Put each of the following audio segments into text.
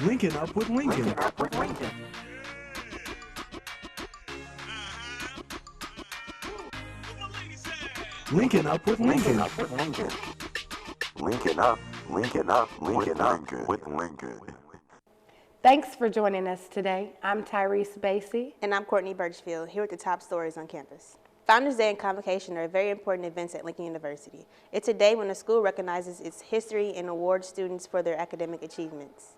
Linkin Up with Lincoln. Linkin Up with Lincoln. Linking up, linking up, linking up with Lincoln. Thanks for joining us today. I'm Tyrese Basie. And I'm Courtney Birchfield, here with the top stories on campus. Founders Day and Convocation are very important events at Lincoln University. It's a day when the school recognizes its history and awards students for their academic achievements.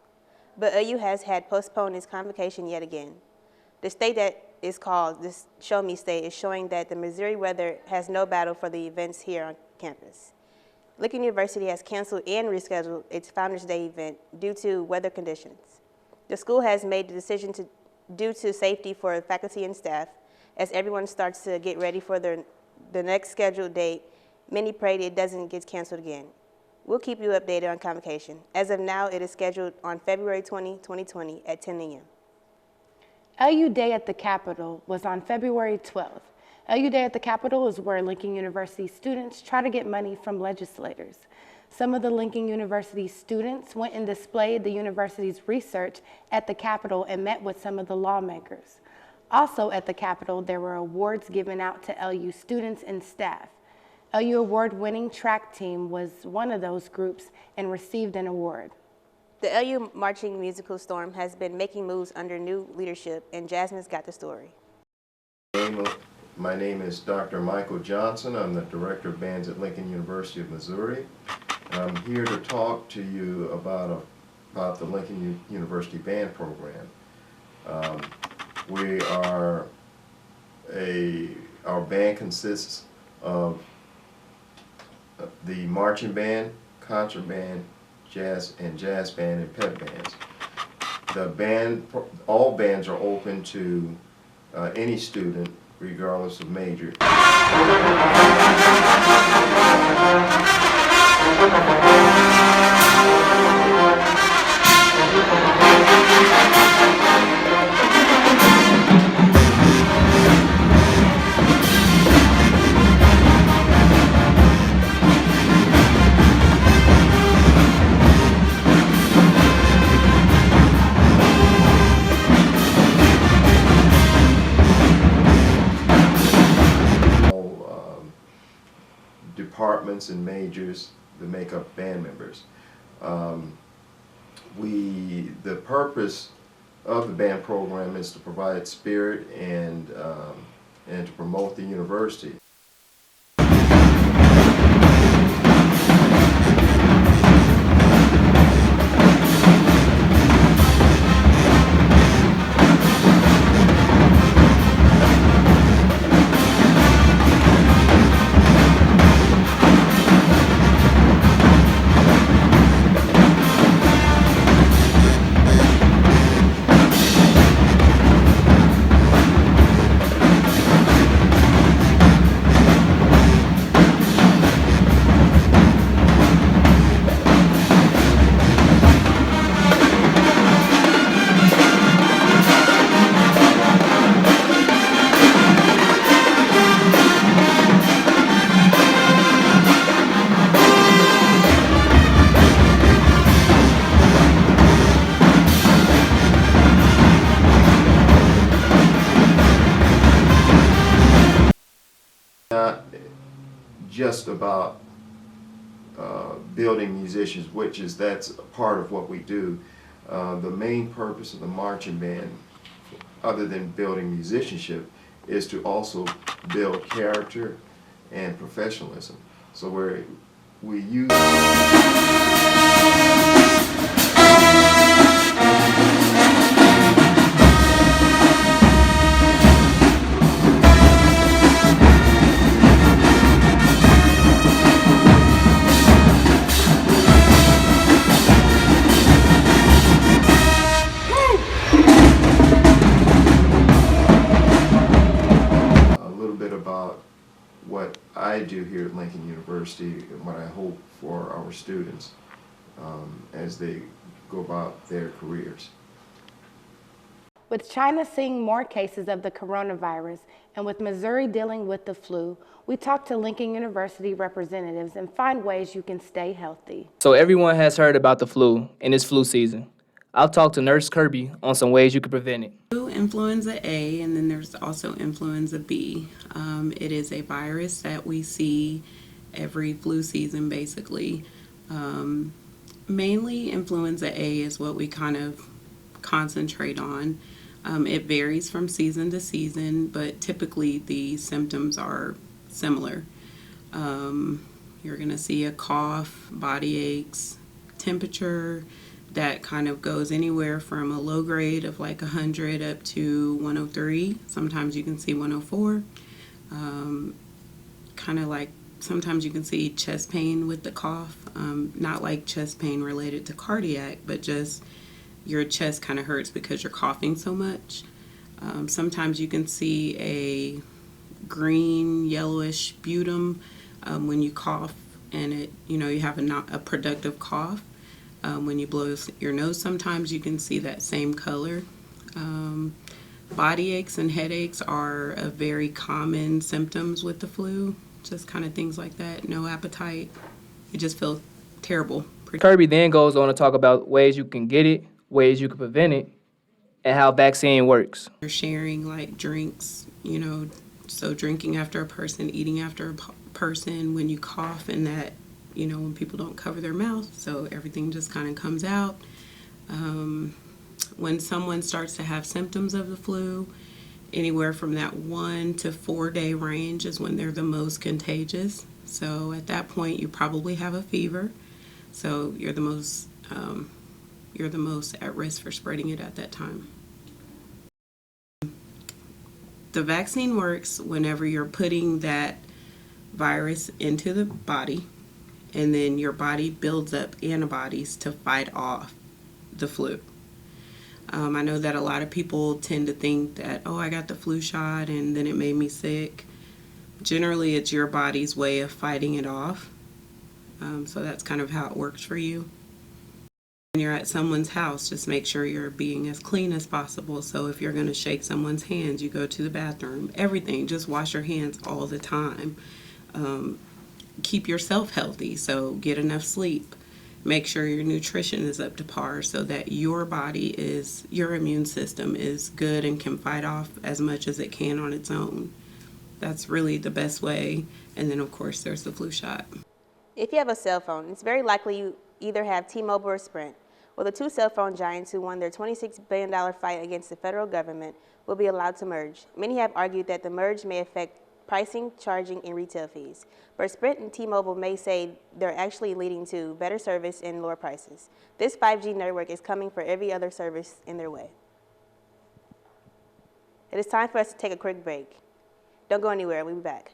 But OU has had postponed its convocation yet again. The state that is called this Show Me State is showing that the Missouri weather has no battle for the events here on campus. Lincoln University has canceled and rescheduled its Founders Day event due to weather conditions. The school has made the decision due to safety for faculty and staff. As everyone starts to get ready for the next scheduled date, many pray it doesn't get canceled again. We'll keep you updated on convocation. As of now, it is scheduled on February 20, 2020 at 10 a.m. OU Day at the Capitol was on February 12th. OU Day at the Capitol is where Lincoln University students try to get money from legislators. Some of the Lincoln University students went and displayed the university's research at the Capitol and met with some of the lawmakers. Also at the Capitol, there were awards given out to LU students and staff. LU award-winning track team was one of those groups and received an award. The LU Marching Musical Storm has been making moves under new leadership, and Jasmine's got the story. My name is Dr. Michael Johnson. I'm the Director of Bands at Lincoln University of Missouri. I'm here to talk to you about the Lincoln University Band Program. Our band consists of the marching band, concert band, jazz band, and pep bands. All bands are open to any student, regardless of major. Departments and majors that make up band members. The purpose of the band program is to provide spirit and to promote the university. Not just about building musicians, that's a part of what we do. The main purpose of the marching band, other than building musicianship, is to also build character and professionalism. So we use about what I do here at Lincoln University and what I hope for our students as they go about their careers. With China seeing more cases of the coronavirus and with Missouri dealing with the flu, we talked to Lincoln University representatives and find ways you can stay healthy. So everyone has heard about the flu and it's flu season. I'll talk to Nurse Kirby on some ways you can prevent it. Influenza A, and then there's also influenza B. It is a virus that we see every flu season, basically. Mainly influenza A is what we kind of concentrate on. It varies from season to season, but typically the symptoms are similar. You're going to see a cough, body aches, temperature that kind of goes anywhere from a low grade of like 100 up to 103. Sometimes you can see 104. Kind of like sometimes you can see chest pain with the cough, not like chest pain related to cardiac, but just your chest kind of hurts because you're coughing so much. Sometimes you can see a green, yellowish sputum when you cough, and you have a productive cough. When you blow your nose, sometimes you can see that same color. Body aches and headaches are a very common symptoms with the flu. Just kind of things like that. No appetite. You just feel terrible. Kirby then goes on to talk about ways you can get it, ways you can prevent it, and how vaccine works. You're sharing like drinks, so drinking after a person, eating after a person, when you cough, and that, when people don't cover their mouth, so everything just kind of comes out. When someone starts to have symptoms of the flu, anywhere from that 1 to 4 day range is when they're the most contagious. So at that point, you probably have a fever. So you're the most at risk for spreading it at that time. The vaccine works whenever you're putting that virus into the body, and then your body builds up antibodies to fight off the flu. I know that a lot of people tend to think that, I got the flu shot and then it made me sick. Generally, it's your body's way of fighting it off. So that's kind of how it works for you. When you're at someone's house, just make sure you're being as clean as possible. So if you're going to shake someone's hands, you go to the bathroom, everything, just wash your hands all the time. Keep yourself healthy, so get enough sleep. Make sure your nutrition is up to par so that your immune system is good and can fight off as much as it can on its own. That's really the best way. And then, of course, there's the flu shot. If you have a cell phone, it's very likely you either have T-Mobile or Sprint. Well, the two cell phone giants who won their $26 billion fight against the federal government will be allowed to merge. Many have argued that the merge may affect pricing, charging, and retail fees. But Sprint and T-Mobile may say they're actually leading to better service and lower prices. This 5G network is coming for every other service in their way. It is time for us to take a quick break. Don't go anywhere, we'll be back.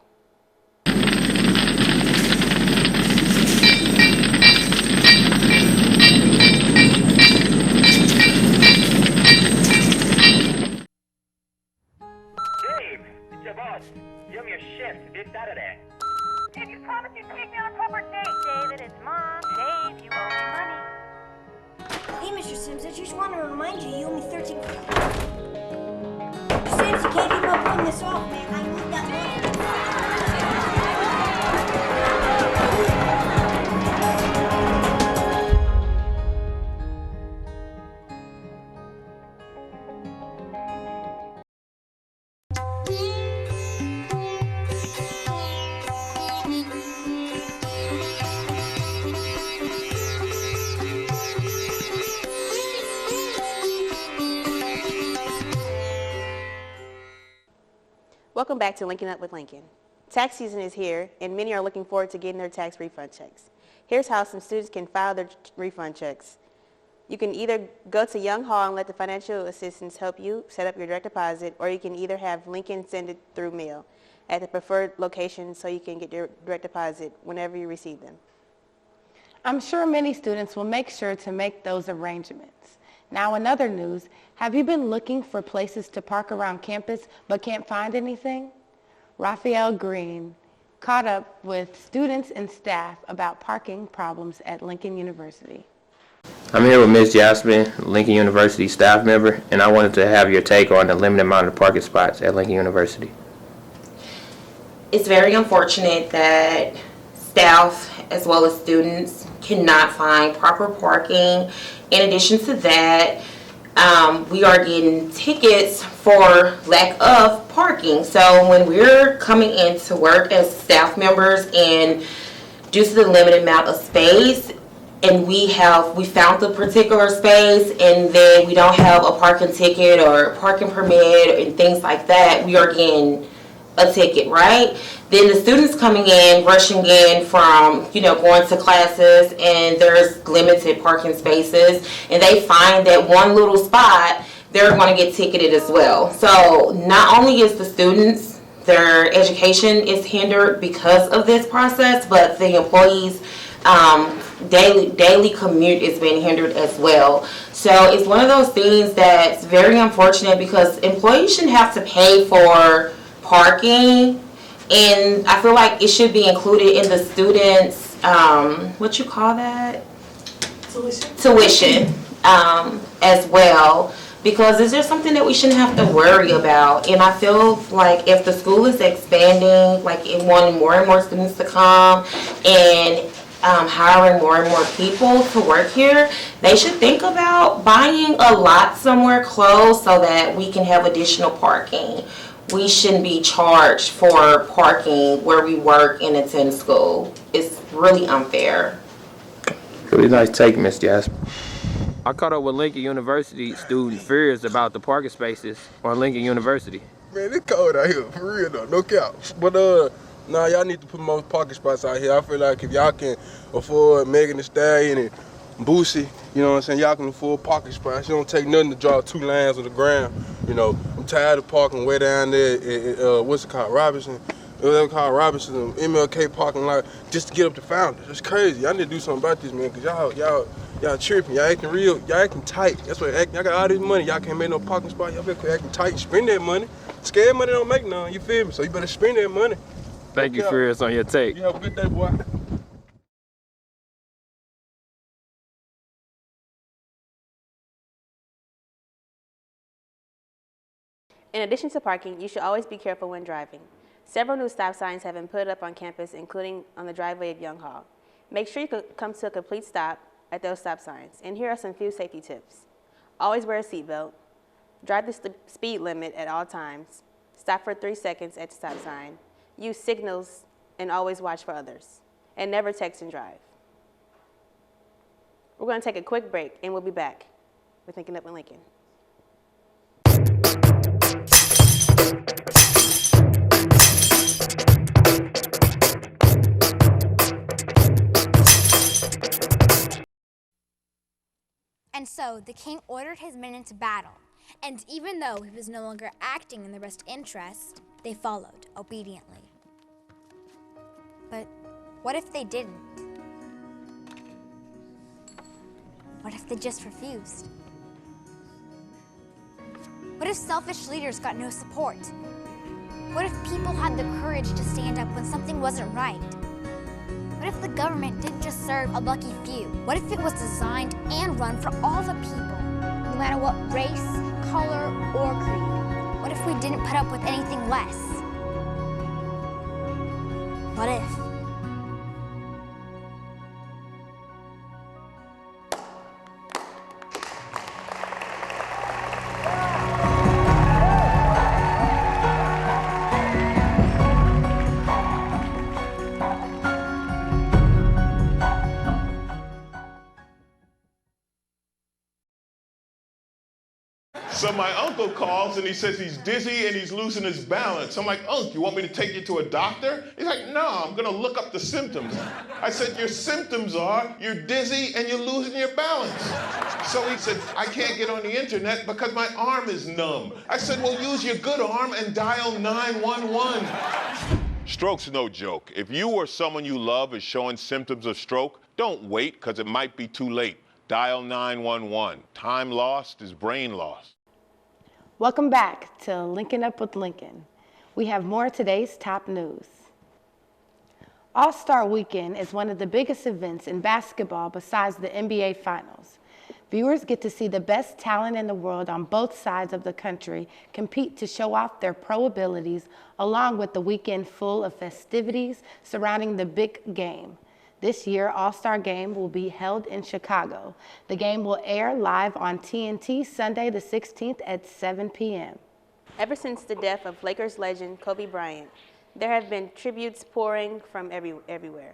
Give me a shift. Get out of there. Did you promise you'd take me on a proper date? David, it's Mom. Dave, you owe me money. Hey, Mr. Sims, I just want to remind you, you owe me 13. Mr. Sims, you can't keep on pulling this off, man. I need that money. Welcome back to Linking Up with Lincoln. Tax season is here, and many are looking forward to getting their tax refund checks. Here's how some students can file their refund checks. You can either go to Young Hall and let the financial assistants help you set up your direct deposit, or you can either have Lincoln send it through mail at the preferred location so you can get your direct deposit whenever you receive them. I'm sure many students will make sure to make those arrangements. Now, in other news, have you been looking for places to park around campus but can't find anything? Raphael Green caught up with students and staff about parking problems at Lincoln University. I'm here with Ms. Jasmine, Lincoln University staff member, and I wanted to have your take on the limited amount of parking spots at Lincoln University. It's very unfortunate that staff as well as students cannot find proper parking In addition to that, we are getting tickets for lack of parking. So when we're coming into work as staff members and due to the limited amount of space, and we found the particular space and then we don't have a parking ticket or parking permit and things like that, we are getting a ticket, right? Then the students coming in, rushing in from, going to classes, and there's limited parking spaces, and they find that one little spot, they're going to get ticketed as well. So not only is the students, their education is hindered because of this process, but the employees' daily commute is being hindered as well. So it's one of those things that's very unfortunate because employees shouldn't have to pay for parking, and I feel like it should be included in the students' what you call that? Tuition as well, because it's just something that we shouldn't have to worry about. And I feel like if the school is expanding, like it wanting more and more students to come and hiring more and more people to work here, they should think about buying a lot somewhere close so that we can have additional parking. We shouldn't be charged for parking where we work and attend school. It's really unfair. Really nice take, Miss Jasper. I caught up with Lincoln University student fears about the parking spaces on Lincoln University. Man, it's cold out here, for real though, no cap. But nah, y'all need to put more parking spots out here. I feel like if y'all can afford Megan Thee Stallion and Boosie, you know what I'm saying, y'all can afford parking spots. You don't take nothing to draw 2 lanes on the ground. I'm tired of parking way down there at what's it called, Robinson? Whatever called Robinson, MLK parking lot, just to get up to Founders. It's crazy. Y'all need to do something about this, man, because y'all tripping. Y'all acting real, y'all acting tight. That's what y'all got all this money. Y'all can't make no parking spot. Y'all better quit acting tight. Spend that money. Scared money don't make none, you feel me? So you better spend that money. Thank you, Furious, on your take. You have a good day, boy. In addition to parking, you should always be careful when driving. Several new stop signs have been put up on campus, including on the driveway of Young Hall. Make sure you come to a complete stop at those stop signs. And here are some few safety tips. Always wear a seatbelt. Drive the speed limit at all times. Stop for 3 seconds at the stop sign. Use signals and always watch for others. And never text and drive. We're going to take a quick break and we'll be back with Linkin Up with Lincoln. And so the king ordered his men into battle, and even though he was no longer acting in their best interest, they followed obediently. But what if they didn't? What if they just refused? What if selfish leaders got no support? What if people had the courage to stand up when something wasn't right? What if the government didn't just serve a lucky few? What if it was designed and run for all the people, no matter what race, color, or creed? What if we didn't put up with anything less? What if? So my uncle calls and he says he's dizzy and he's losing his balance. I'm like, Unc, you want me to take you to a doctor? He's like, no, I'm gonna look up the symptoms. I said, your symptoms are you're dizzy and you're losing your balance. So he said, I can't get on the internet because my arm is numb. I said, well, use your good arm and dial 911. Stroke's no joke. If you or someone you love is showing symptoms of stroke, don't wait because it might be too late. Dial 911. Time lost is brain lost. Welcome back to Linkin Up with Lincoln. We have more of today's top news. All-Star Weekend is one of the biggest events in basketball besides the NBA Finals. Viewers get to see the best talent in the world on both sides of the country compete to show off their pro abilities, along with the weekend full of festivities surrounding the big game. This year, All-Star Game will be held in Chicago. The game will air live on TNT Sunday the 16th at 7 p.m. Ever since the death of Lakers legend Kobe Bryant, there have been tributes pouring from everywhere.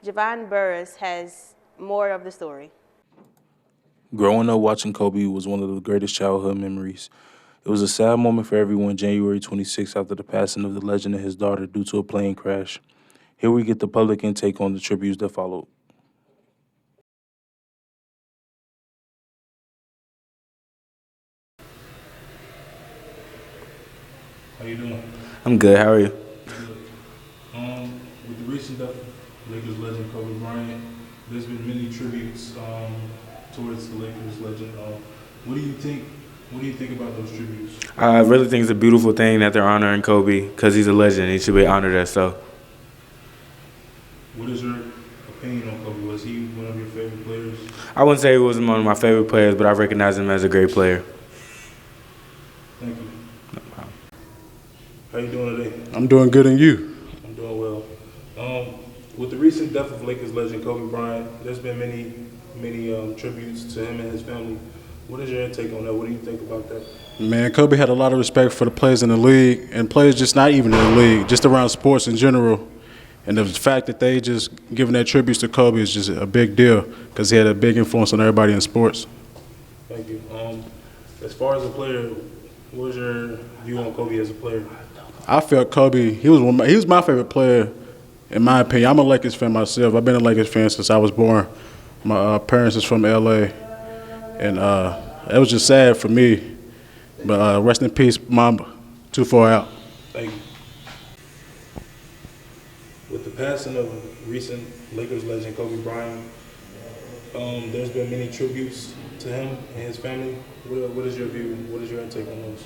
Javon Burris has more of the story. Growing up watching Kobe was one of the greatest childhood memories. It was a sad moment for everyone January 26th after the passing of the legend and his daughter due to a plane crash. Here we get the public intake on the tributes that followed. How you doing? I'm good. How are you? Good. With the recent death of Lakers legend Kobe Bryant, there's been many tributes towards the Lakers legend. What do you think? What do you think about those tributes? I really think it's a beautiful thing that they're honoring Kobe because he's a legend. He should be honored as so. What is your opinion on Kobe? Was he one of your favorite players? I wouldn't say he was one of my favorite players, but I recognize him as a great player. Thank you. How you doing today? I'm doing good, and you? I'm doing well. With the recent death of Lakers legend Kobe Bryant, there's been many tributes to him and his family. What is your take on that? What do you think about that? Man, Kobe had a lot of respect for the players in the league, and players just not even in the league, just around sports in general. And the fact that they just giving their tributes to Kobe is just a big deal because he had a big influence on everybody in sports. Thank you. As far as a player, what was your view on Kobe as a player? I felt Kobe, he was my favorite player, in my opinion. I'm a Lakers fan myself. I've been a Lakers fan since I was born. My parents is from L.A., and it was just sad for me. But rest in peace, Mamba. Too far out. Thank you. With the passing of recent Lakers legend Kobe Bryant, there's been many tributes to him and his family. What is your view? What is your take on those?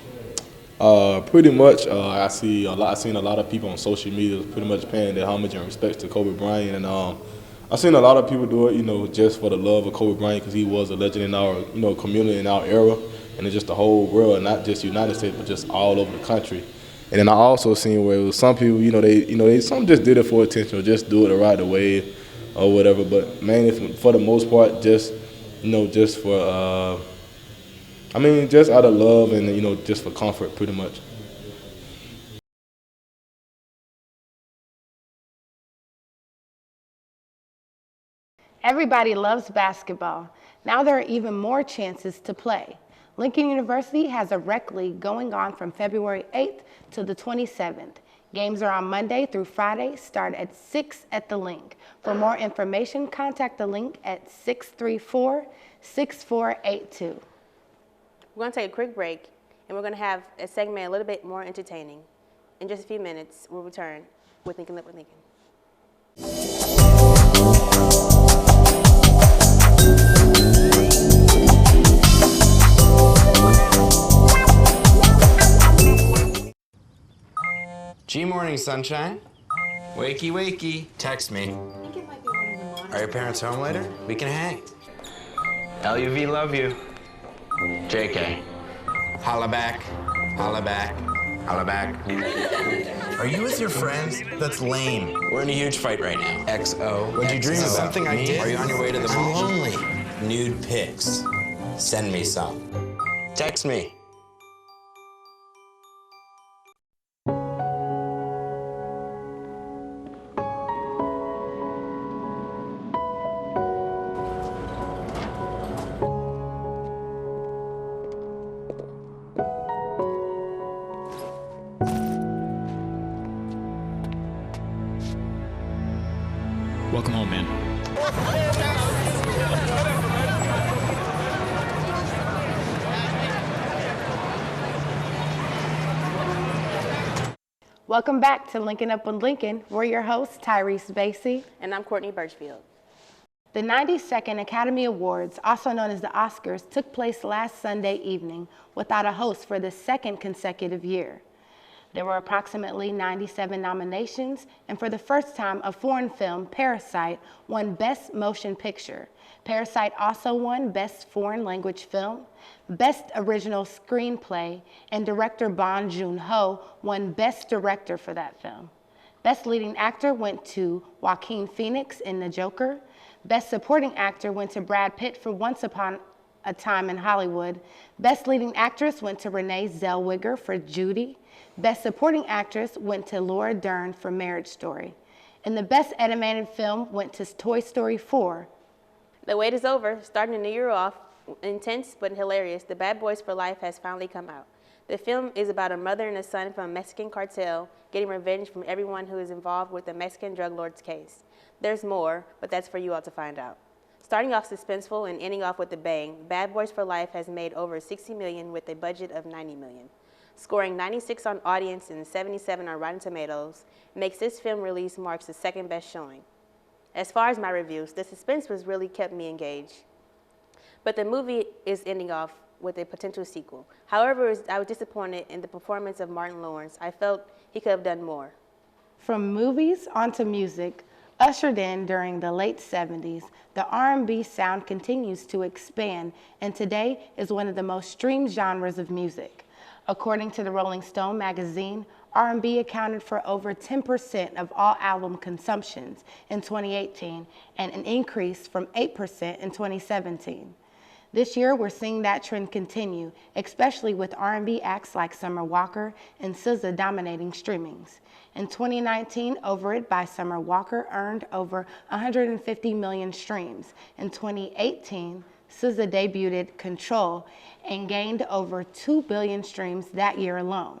Pretty much, I seen a lot of people on social media pretty much paying their homage and respect to Kobe Bryant, and I've seen a lot of people do it, just for the love of Kobe Bryant because he was a legend in our, community in our era, and in just the whole world, not just United States, but just all over the country. And then I also seen where it was some people, some just did it for attention or just do it the right way or whatever. But mainly for the most part, just for. Just out of love and, just for comfort, pretty much. Everybody loves basketball. Now there are even more chances to play. Lincoln University has a rec league going on from February 8th to the 27th. Games are on Monday through Friday, start at 6 at the link. For more information, contact the link at 634-6482. We're going to take a quick break, and we're going to have a segment a little bit more entertaining. In just a few minutes, we'll return with Linkin Up with Lincoln. G-Morning, sunshine. Wakey, wakey. Text me. Are your parents home later? We can hang. LUV, love you. JK. Holla back. Holla back. Holla back. Are you with your friends? That's lame. We're in a huge fight right now. XO. What'd you dream about? Something I did. Are you on your way to the mall? I'm lonely. Nude pics. Send me some. Text me. Welcome home, man. Welcome back to Linkin Up with Lincoln. We're your hosts, Tyrese Basie. And I'm Courtney Birchfield. The 92nd Academy Awards, also known as the Oscars, took place last Sunday evening without a host for the second consecutive year. There were approximately 97 nominations, and for the first time, a foreign film, Parasite, won Best Motion Picture. Parasite also won Best Foreign Language Film, Best Original Screenplay, and director Bong Joon-ho won Best Director for that film. Best Leading Actor went to Joaquin Phoenix in The Joker. Best Supporting Actor went to Brad Pitt for Once Upon a Time in Hollywood. Best Leading Actress went to Renee Zellweger for Judy. Best Supporting Actress went to Laura Dern for Marriage Story. And the Best Animated Film went to Toy Story 4. The wait is over. Starting the new year off intense but hilarious, The Bad Boys for Life has finally come out. The film is about a mother and a son from a Mexican cartel getting revenge from everyone who is involved with the Mexican drug lord's case. There's more, but that's for you all to find out. Starting off suspenseful and ending off with a bang, Bad Boys for Life has made over $60 million with a budget of $90 million. Scoring 96 on audience and 77 on Rotten Tomatoes, makes this film release marks the second best showing. As far as my reviews, the suspense was really kept me engaged. But the movie is ending off with a potential sequel. However, I was disappointed in the performance of Martin Lawrence. I felt he could have done more. From movies onto music, ushered in during the late 70s, the R&B sound continues to expand and today is one of the most streamed genres of music. According to the Rolling Stone magazine, R&B accounted for over 10% of all album consumptions in 2018 and an increase from 8% in 2017. This year, we're seeing that trend continue, especially with R&B acts like Summer Walker and SZA dominating streamings. In 2019, Over It by Summer Walker earned over 150 million streams. In 2018, SZA debuted Control and gained over 2 billion streams that year alone.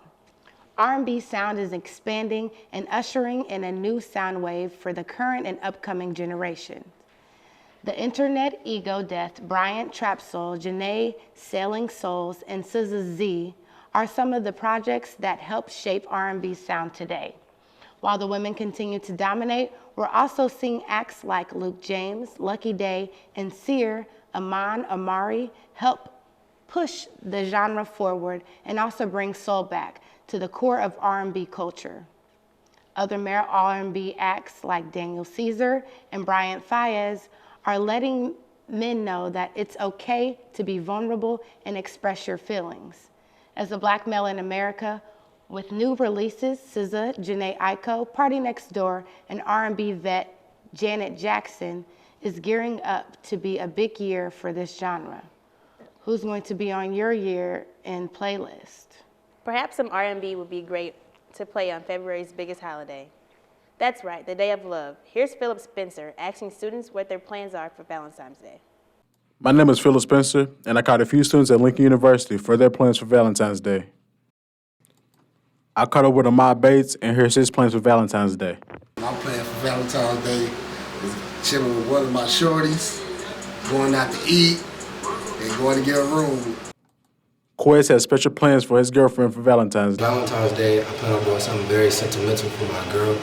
R&B sound is expanding and ushering in a new sound wave for the current and upcoming generation. The Internet Ego Death, Bryant Trap Soul, Janae Sailing Souls, and SZA Z are some of the projects that help shape R&B sound today. While the women continue to dominate, we're also seeing acts like Luke James, Lucky Day, and Seer, Aman Amari help push the genre forward and also bring soul back to the core of R&B culture. Other male R&B acts like Daniel Caesar and Bryant Fayez are letting men know that it's okay to be vulnerable and express your feelings. As a black male in America, with new releases, SZA, Jhené Aiko, Party Next Door, and R&B vet Janet Jackson is gearing up to be a big year for this genre. Who's going to be on your year-end playlist? Perhaps some R&B would be great to play on February's biggest holiday. That's right, the Day of Love. Here's Philip Spencer asking students what their plans are for Valentine's Day. My name is Philip Spencer, and I caught a few students at Lincoln University for their plans for Valentine's Day. I caught up with Ahmad Bates, and here's his plans for Valentine's Day. My plan for Valentine's Day is chilling with one of my shorties, going out to eat, and going to get a room. Quez has special plans for his girlfriend for Valentine's Day. Valentine's Day, I plan on doing something very sentimental for my girl.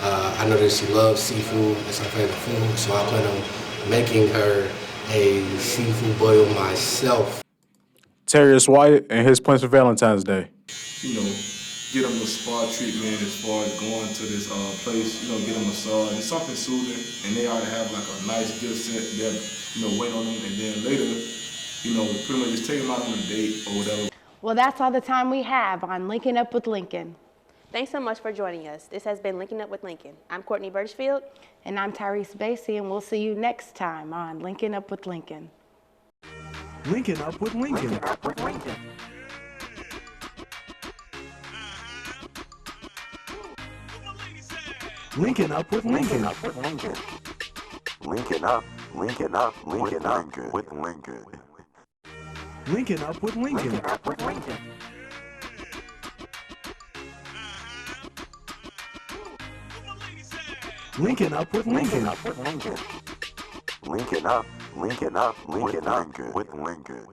I know that she loves seafood, it's her favorite food, so I plan on making her a seafood boil myself. Terrius Wyatt and his plans for Valentine's Day. You know, get them a spa treatment as far as going to this place, you know, get them a massage, and something soothing, and they ought to have like a nice gift set that, you know, wait on them, and then later, you know, pretty much just take them out on a date or whatever. Well, that's all the time we have on Linkin Up with Lincoln. Thanks so much for joining us. This has been Linkin Up with Lincoln. I'm Courtney Birchfield. And I'm Tyrese Basie, and we'll see you next time on Linkin Up with Lincoln. Linkin Up with Lincoln. Linkin Up with Lincoln. Linkin Up with Lincoln. Linkin Up, Linkin Up, Linkin Up with Lincoln. Linkin Up with Lincoln. Linkin Up with Lincoln. Linkin Up with Lincoln. Linkin Up, Linkin Up, Linkin Up with Lincoln.